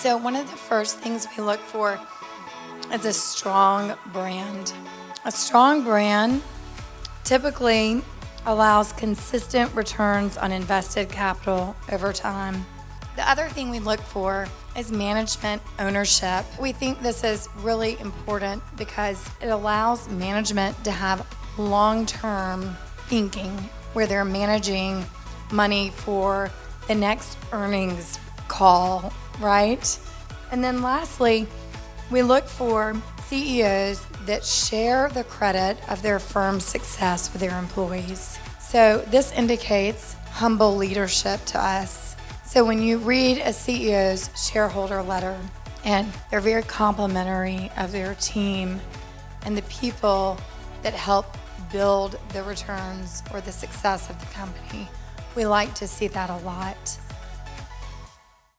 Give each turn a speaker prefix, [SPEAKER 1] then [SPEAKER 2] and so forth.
[SPEAKER 1] So one of the first things we look for is a strong brand. A strong brand typically allows consistent returns on invested capital over time. The other thing we look for is management ownership. We think this is really important because it allows management to have long-term thinking where they're managing money for the next earnings call, right? And then lastly, we look for CEOs that share the credit of their firm's success with their employees. So this indicates humble leadership to us. So when you read a CEO's shareholder letter, and they're very complimentary of their team and the people that help build the returns or the success of the company, we like to see that a lot.